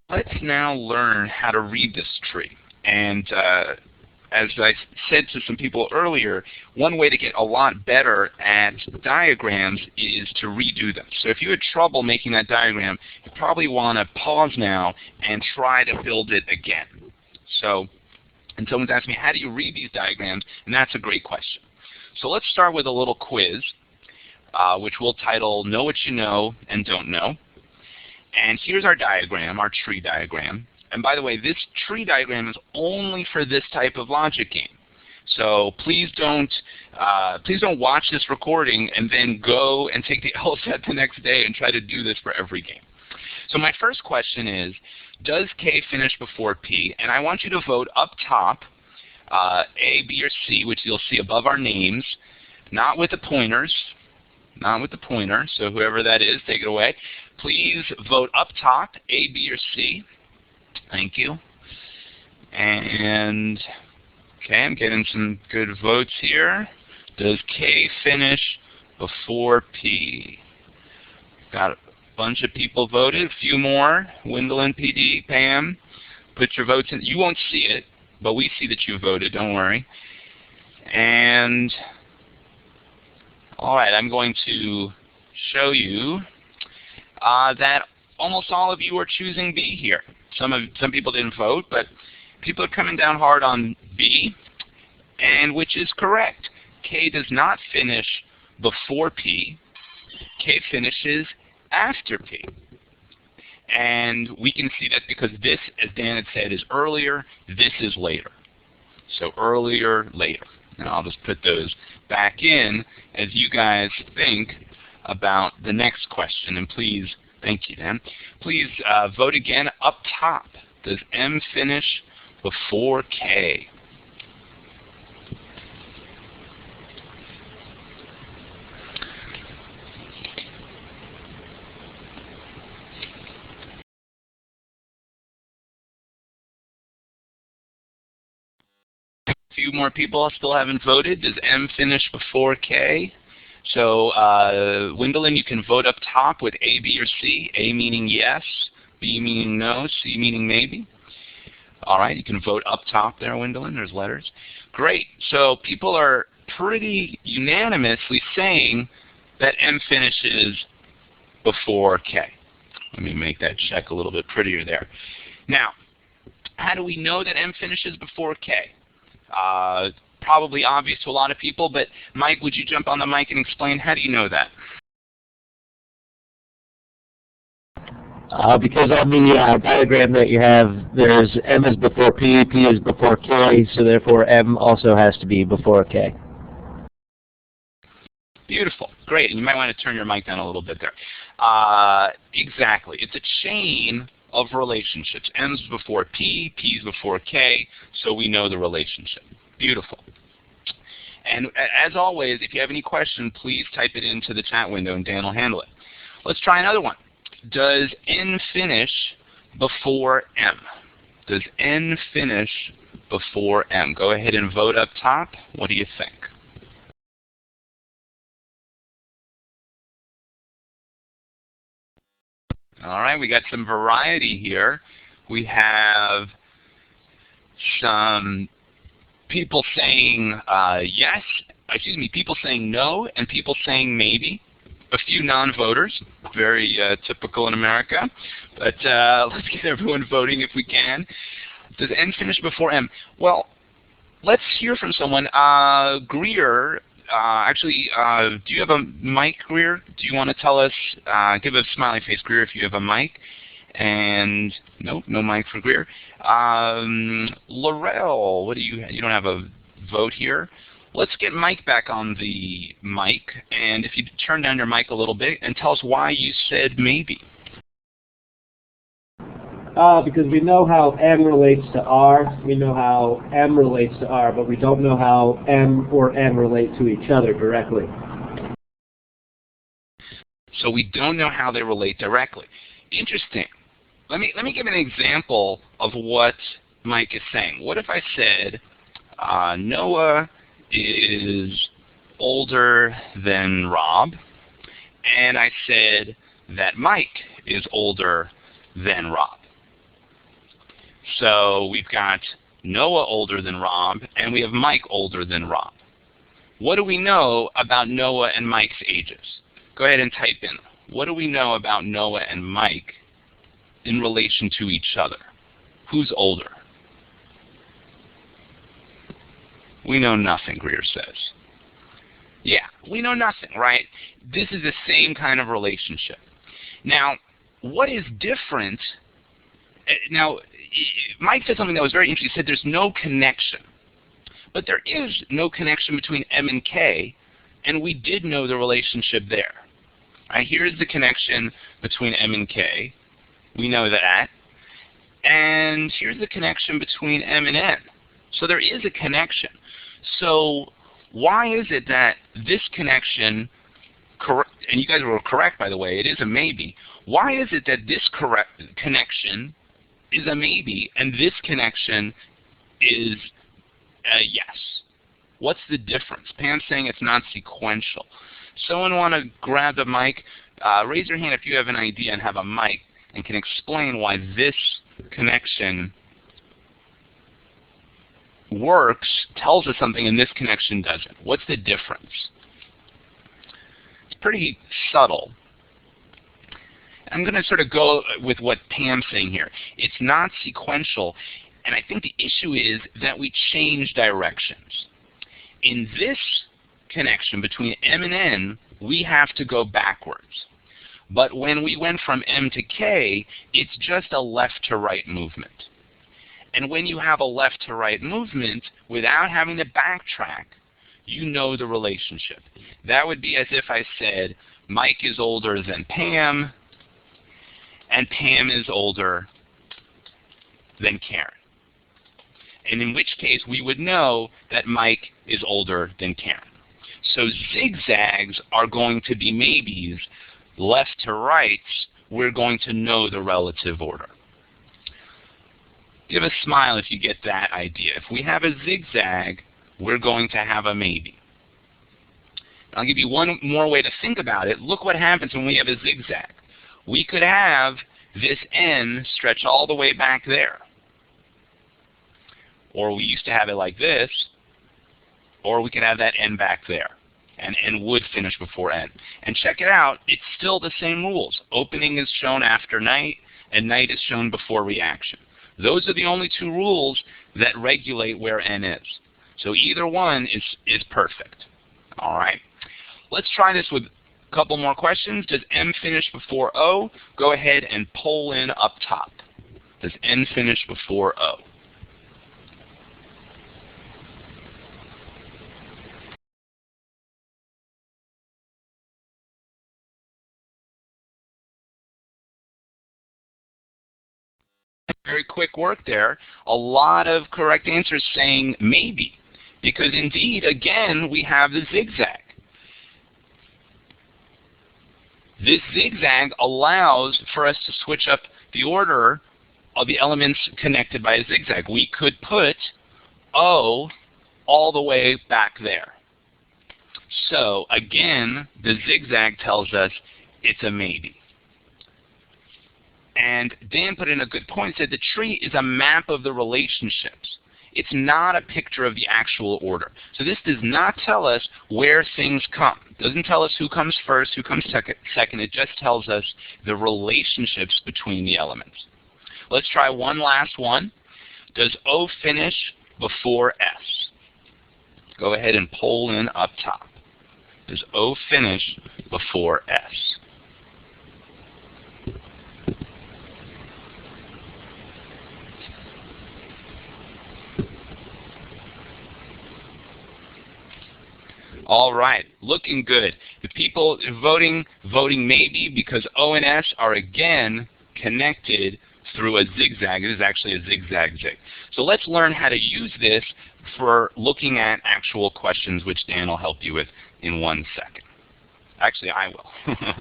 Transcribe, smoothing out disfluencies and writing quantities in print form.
Let's now learn how to read this tree. And as I said to some people earlier, one way to get a lot better at diagrams is to redo them. So if you had trouble making that diagram, you probably want to pause now and try to build it again. So, and someone's asked me, how do you read these diagrams? And that's a great question. So let's start with a little quiz, which we'll title Know What You Know and Don't Know. And here's our diagram, our tree diagram. And by the way, this tree diagram is only for this type of logic game. So please don't watch this recording and then go and take the LSAT the next day and try to do this for every game. So my first question is, does K finish before P? And I want you to vote up top, A, B, or C, which you'll see above our names, not with the pointers, not with the pointer. So whoever that is, take it away. Please vote up top, A, B, or C. Thank you. And, okay, I'm getting some good votes here. Does K finish before P? Got a bunch of people voted. A few more. Wendell, PD, Pam. Put your votes in. You won't see it, but we see that you voted. Don't worry. And, all right, I'm going to show you that almost all of you are choosing B here. Some people didn't vote, but people are coming down hard on B, and which is correct. K does not finish before P. K finishes after P. And we can see that because this, as Dan had said, is earlier, this is later. So earlier, later. And I'll just put those back in as you guys think about the next question. And please, thank you, Dan. Please vote again up top. Does M finish before K? A few more people still haven't voted. Does M finish before K? So, Wendell, you can vote up top with A, B, or C. A meaning yes, B meaning no, C meaning maybe. All right, you can vote up top there, Wendell. There's letters. Great. So people are pretty unanimously saying that M finishes before K. Let me make that check a little bit prettier there. Now, how do we know that M finishes before K? Probably obvious to a lot of people, but Mike, would you jump on the mic and explain how do you know that? Because on the diagram that you have, there's M is before P, P is before K, so therefore M also has to be before K. Beautiful. Great. And you might want to turn your mic down a little bit there. Exactly. It's a chain of relationships. M's before P, P's before K, so we know the relationship. Beautiful. And as always, if you have any questions, please type it into the chat window and Dan will handle it. Let's try another one. Does N finish before M? Does N finish before M? Go ahead and vote up top. What do you think? All right, we got some variety here. We have some people saying yes, people saying no, and people saying maybe. A few non-voters, very typical in America. But let's get everyone voting if we can. Does N finish before M? Well, let's hear from someone. Greer, do you have a mic, Greer? Do you want to tell us, give a smiley face, Greer, if you have a mic. And nope, no mic for Greer. Laurel, what do you don't have a vote here. Let's get Mike back on the mic, and if you turn down your mic a little bit and tell us why you said maybe. Because we know how M relates to R, we know how M relates to R, but we don't know how M or N relate to each other directly. So we don't know how they relate directly. Interesting. Let me give an example of what Mike is saying. What if I said Noah is older than Rob, and I said that Mike is older than Rob? So we've got Noah older than Rob, and we have Mike older than Rob. What do we know about Noah and Mike's ages? Go ahead and type in. What do we know about Noah and Mike in relation to each other? Who's older? We know nothing, Greer says. Yeah, we know nothing, right? This is the same kind of relationship. Now, what is different? Now, Mike said something that was very interesting. He said there's no connection. But there is no connection between M and K, and we did know the relationship there. Right, here's the connection between M and K. We know that. And here's the connection between M and N. So there is a connection. So why is it that this connection, and you guys were correct, by the way, it is a maybe. Why is it that this connection is a maybe and this connection is a yes? What's the difference? Pam's saying it's not sequential. Someone want to grab the mic? Raise your hand if you have an idea and have a mic and can explain why this connection works, tells us something, and this connection doesn't. What's the difference? It's pretty subtle. I'm going to sort of go with what Pam's saying here. It's not sequential, and I think the issue is that we change directions. In this connection between M and N, we have to go backwards. But when we went from M to K, it's just a left to right movement. And when you have a left to right movement, without having to backtrack, you know the relationship. That would be as if I said, Mike is older than Pam, and Pam is older than Karen. And in which case, we would know that Mike is older than Karen. So zigzags are going to be maybes. Left to rights, we're going to know the relative order. Give a smile if you get that idea. If we have a zigzag, we're going to have a maybe. I'll give you one more way to think about it. Look what happens when we have a zigzag. We could have this N stretch all the way back there. Or we used to have it like this. Or we could have that N back there. And N would finish before N. And check it out, it's still the same rules. Opening is shown after night, and night is shown before reaction. Those are the only two rules that regulate where N is. So either one is perfect. All right. Let's try this with a couple more questions. Does M finish before O? Go ahead and poll in up top. Does N finish before O? Very quick work there. A lot of correct answers saying maybe, because indeed, again, we have the zigzag. This zigzag allows for us to switch up the order of the elements connected by a zigzag. We could put O all the way back there. So again, the zigzag tells us it's a maybe. And Dan put in a good point, said the tree is a map of the relationships. It's not a picture of the actual order. So this does not tell us where things come. It doesn't tell us who comes first, who comes second. It just tells us the relationships between the elements. Let's try one last one. Does O finish before S? Go ahead and poll in up top. Does O finish before S? All right, looking good. The people voting maybe because O and S are again connected through a zigzag. It is actually a zigzag zig. So let's learn how to use this for looking at actual questions, which Dan will help you with in 1 second. Actually, I will.